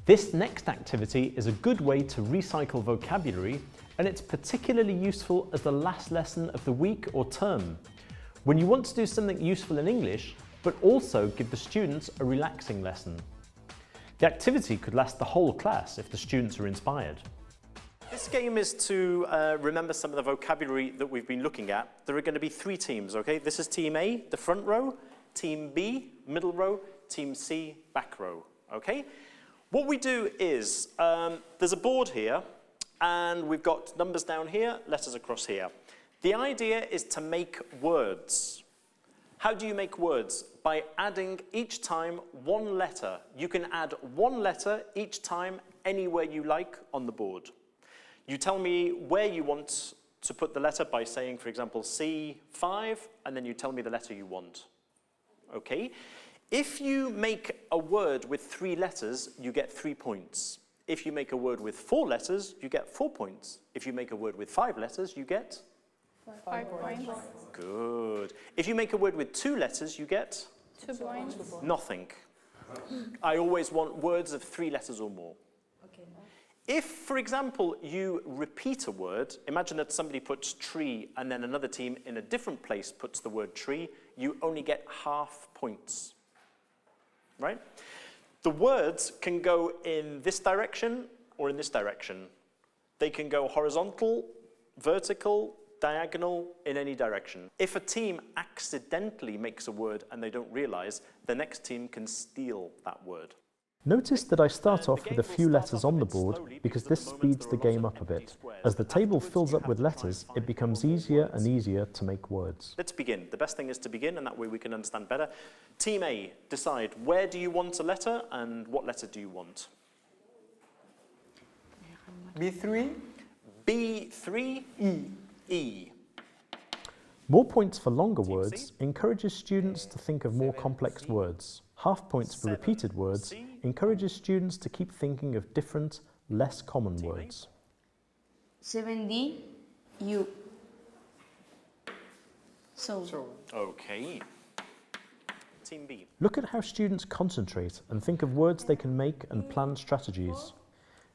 This next activity is a good way to recycle vocabulary, and it's particularly useful as the last lesson of the week or term, when you want to do something useful in English, but also give the students a relaxing lesson. The activity could last the whole class if the students are inspired. This game is to remember some of the vocabulary that we've been looking at. There are going to be 3 teams, okay? This is Team A, the front row, Team B, middle row, Team C, back row, okay? What we do is, there's a board here, and we've got numbers down here, letters across here. The idea is to make words. How do you make words? By adding each time 1 letter. You can add 1 letter each time anywhere you like on the board. You tell me where you want to put the letter by saying, for example, C5, and then you tell me the letter you want. Okay? If you make a word with 3 letters, you get 3 points. If you make a word with 4 letters, you get 4 points. If you make a word with 5 letters, you get 5 points. Good. If you make a word with 2 letters, you get 2 points. nothing. I always want words of 3 letters or more. Okay. If, for example, you repeat a word, imagine that somebody puts tree and then another team in a different place puts the word tree, you only get half points, right? The words can go in this direction or in this direction. They can go horizontal, vertical, diagonal, in any direction. If a team accidentally makes a word and they don't realize, the next team can steal that word. Notice that I start off with a few letters on the board because this speeds the game up a bit. As the table fills up with letters, it becomes easier and easier to make words. Let's begin. The best thing is to begin, and that way we can understand better. Team A, decide where do you want a letter and what letter do you want? B3. B3. E. E. More points for longer words encourages students to think of more complex words. Half points for repeated words encourages students to keep thinking of different, less common words. 7D, U. So. Okay. Team B. Look at how students concentrate and think of words they can make and plan strategies.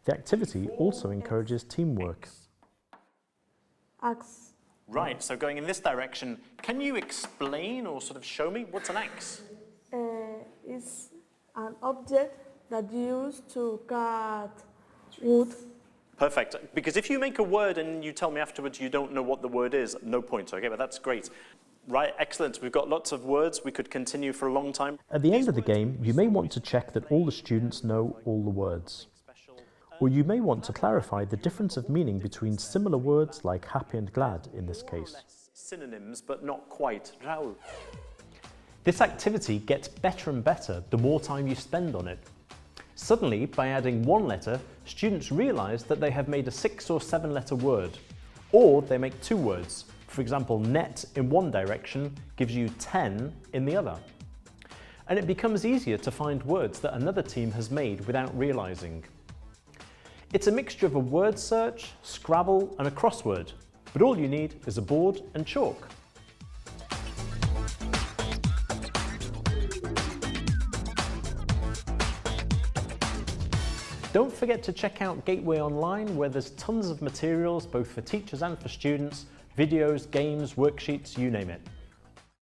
The activity also encourages teamwork. Axe. Right, so going in this direction, can you explain or sort of show me what's an axe? It's an object that you use to cut wood. Perfect, because if you make a word and you tell me afterwards you don't know what the word is, no points, okay, but that's great. Right, excellent, we've got lots of words, we could continue for a long time. At the end of the game, you may want to check that all the students know all the words. Or you may want to clarify the difference of meaning between similar words like happy and glad in this case. Synonyms, but not quite. Raul. This activity gets better and better the more time you spend on it. Suddenly, by adding 1 letter, students realise that they have made a 6 or 7 letter word. Or they make 2 words. For example, net in one direction gives you 10 in the other. And it becomes easier to find words that another team has made without realising. It's a mixture of a word search, Scrabble and a crossword, but all you need is a board and chalk. Don't forget to check out Gateway Online, where there's tons of materials both for teachers and for students, videos, games, worksheets, you name it.